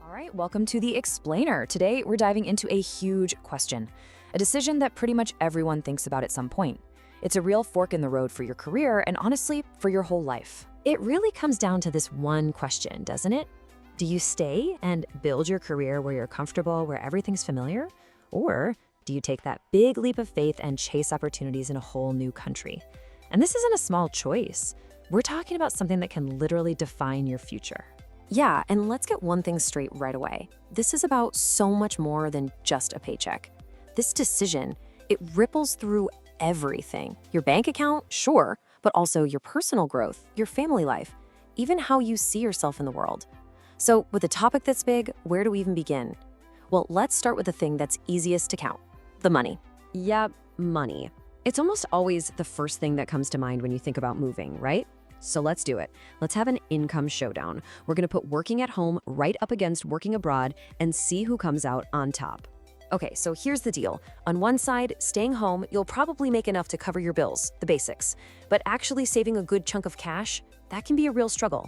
All right, welcome to The Explainer. Today, we're diving into a huge question, a decision that pretty much everyone thinks about at some point. It's a real fork in the road for your career and honestly, for your whole life. It really comes down to this one question, doesn't it? Do you stay and build your career where you're comfortable, where everything's familiar? Or do you take that big leap of faith and chase opportunities in a whole new country? And this isn't a small choice. We're talking about something that can literally define your future. Yeah, and let's get one thing straight right away. This is about so much more than just a paycheck. This decision, it ripples through everything. Your bank account, sure, but also your personal growth, your family life, even how you see yourself in the world. So with a topic that's big, where do we even begin? Well, let's start with the thing that's easiest to count, the money. Yeah, money. It's almost always the first thing that comes to mind when you think about moving, right? So let's do it. Let's have an income showdown. We're going to put working at home right up against working abroad and see who comes out on top. Okay, so here's the deal. On one side, staying home, you'll probably make enough to cover your bills, the basics. But actually saving a good chunk of cash, that can be a real struggle.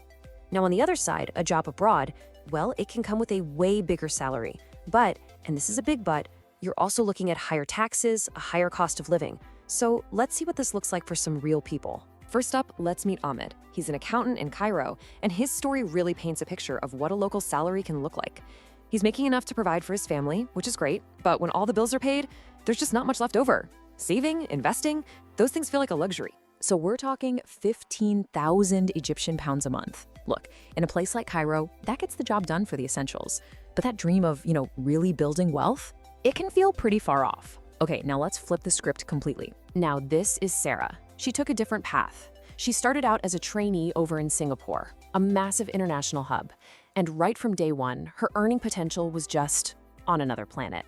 Now on the other side, a job abroad, well, it can come with a way bigger salary. But, and this is a big but, you're also looking at higher taxes, a higher cost of living. So let's see what this looks like for some real people. First up, let's meet Ahmed. He's an accountant in Cairo, and his story really paints a picture of what a local salary can look like. He's making enough to provide for his family, which is great, but when all the bills are paid, there's just not much left over. Saving, investing, those things feel like a luxury. So we're talking 15,000 Egyptian pounds a month. Look, in a place like Cairo, that gets the job done for the essentials. But that dream of, really building wealth, it can feel pretty far off. Okay, now let's flip the script completely. Now this is Sarah. She took a different path. She started out as a trainee over in Singapore, a massive international hub. And right from day one, her earning potential was just on another planet.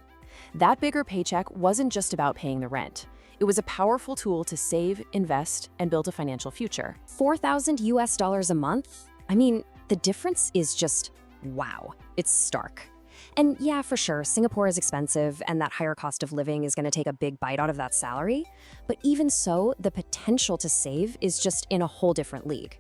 That bigger paycheck wasn't just about paying the rent. It was a powerful tool to save, invest, and build a financial future. 4,000 US dollars a month? I mean, the difference is just, wow, it's stark. And yeah, for sure, Singapore is expensive and that higher cost of living is going to take a big bite out of that salary. But even so, the potential to save is just in a whole different league.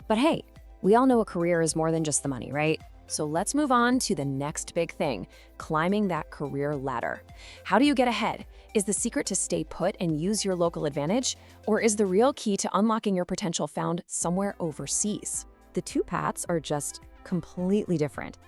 But hey, we all know a career is more than just the money, right? So let's move on to the next big thing, climbing that career ladder. How do you get ahead? Is the secret to stay put and use your local advantage? Or is the real key to unlocking your potential found somewhere overseas? The two paths are just completely different.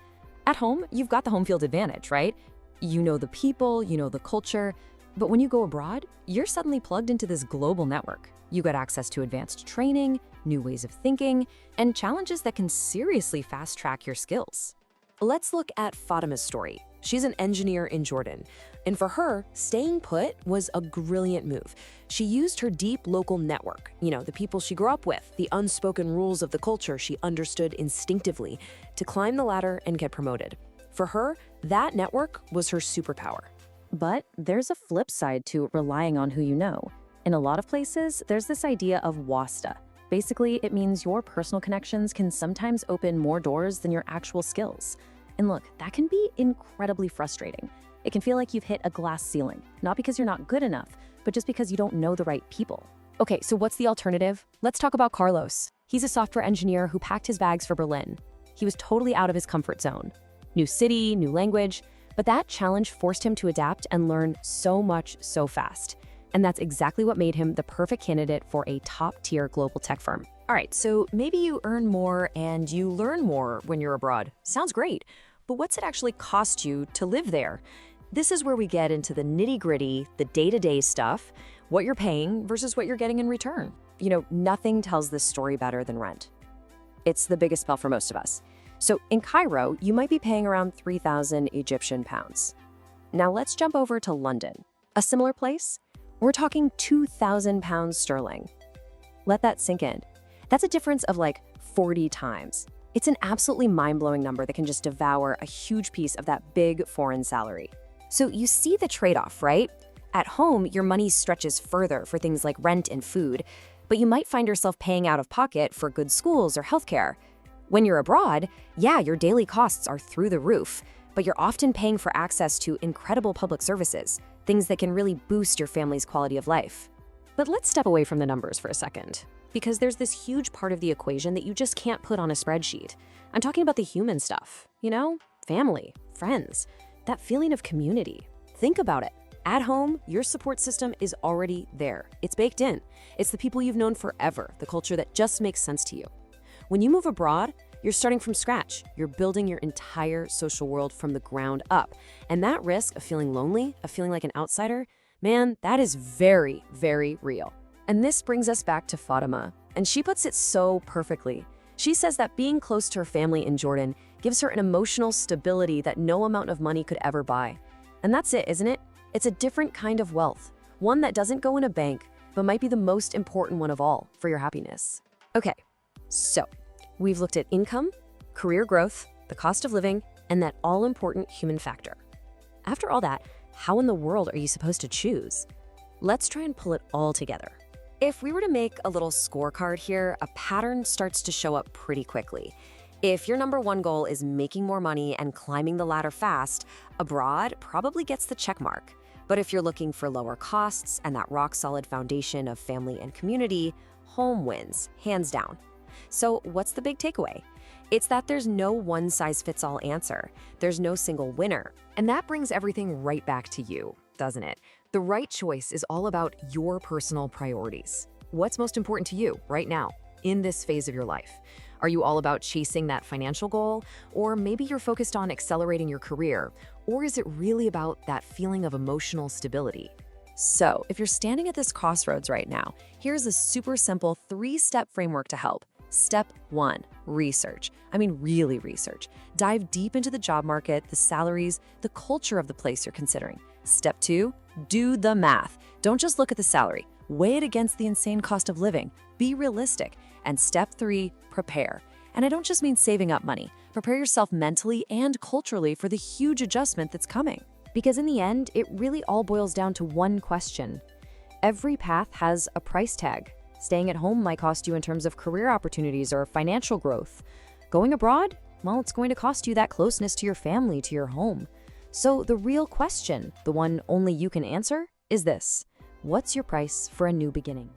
At home, you've got the home field advantage, right? You know the people, you know the culture, but when you go abroad, you're suddenly plugged into this global network. You get access to advanced training, new ways of thinking, and challenges that can seriously fast-track your skills. Let's look at Fatima's story. She's an engineer in Jordan, and for her, staying put was a brilliant move. She used her deep local network, the people she grew up with, the unspoken rules of the culture she understood instinctively, to climb the ladder and get promoted. For her, that network was her superpower. But there's a flip side to relying on who you know. In a lot of places, there's this idea of wasta. Basically, it means your personal connections can sometimes open more doors than your actual skills. And look, that can be incredibly frustrating. It can feel like you've hit a glass ceiling, not because you're not good enough, but just because you don't know the right people. Okay, so what's the alternative? Let's talk about Carlos. He's a software engineer who packed his bags for Berlin. He was totally out of his comfort zone. New city, new language, but that challenge forced him to adapt and learn so much so fast. And that's exactly what made him the perfect candidate for a top-tier global tech firm. All right, so maybe you earn more and you learn more when you're abroad. Sounds great, but what's it actually cost you to live there? This is where we get into the nitty-gritty, the day-to-day stuff, what you're paying versus what you're getting in return. Nothing tells this story better than rent. It's the biggest bill for most of us. So in Cairo, you might be paying around 3,000 Egyptian pounds. Now let's jump over to London. A similar place? We're talking 2,000 pounds sterling. Let that sink in. That's a difference of like 40 times. It's an absolutely mind-blowing number that can just devour a huge piece of that big foreign salary. So you see the trade-off, right? At home, your money stretches further for things like rent and food, but you might find yourself paying out of pocket for good schools or healthcare. When you're abroad, yeah, your daily costs are through the roof, but you're often paying for access to incredible public services, things that can really boost your family's quality of life. But let's step away from the numbers for a second, because there's this huge part of the equation that you just can't put on a spreadsheet. I'm talking about the human stuff, family, friends, that feeling of community. Think about it. At home, your support system is already there. It's baked in. It's the people you've known forever, the culture that just makes sense to you. When you move abroad, you're starting from scratch. You're building your entire social world from the ground up. And that risk of feeling lonely, of feeling like an outsider, man, that is very, very real. And this brings us back to Fatima, and she puts it so perfectly. She says that being close to her family in Jordan gives her an emotional stability that no amount of money could ever buy. And that's it, isn't it? It's a different kind of wealth, one that doesn't go in a bank, but might be the most important one of all for your happiness. Okay, so we've looked at income, career growth, the cost of living, and that all-important human factor. After all that, how in the world are you supposed to choose? Let's try and pull it all together. If we were to make a little scorecard here, a pattern starts to show up pretty quickly. If your number one goal is making more money and climbing the ladder fast, abroad probably gets the check mark. But if you're looking for lower costs and that rock-solid foundation of family and community, home wins, hands down. So what's the big takeaway? It's that there's no one-size-fits-all answer. There's no single winner. And that brings everything right back to you, doesn't it? The right choice is all about your personal priorities. What's most important to you right now, in this phase of your life? Are you all about chasing that financial goal? Or maybe you're focused on accelerating your career? Or is it really about that feeling of emotional stability? So, if you're standing at this crossroads right now, here's a super simple 3-step framework to help. Step 1, research. I mean, really research. Dive deep into the job market, the salaries, the culture of the place you're considering. Step 2, do the math. Don't just look at the salary. Weigh it against the insane cost of living. Be realistic. And step 3, prepare. And I don't just mean saving up money. Prepare yourself mentally and culturally for the huge adjustment that's coming. Because in the end, it really all boils down to one question. Every path has a price tag. Staying at home might cost you in terms of career opportunities or financial growth. Going abroad, well, it's going to cost you that closeness to your family, to your home. So the real question, the one only you can answer, is this: what's your price for a new beginning?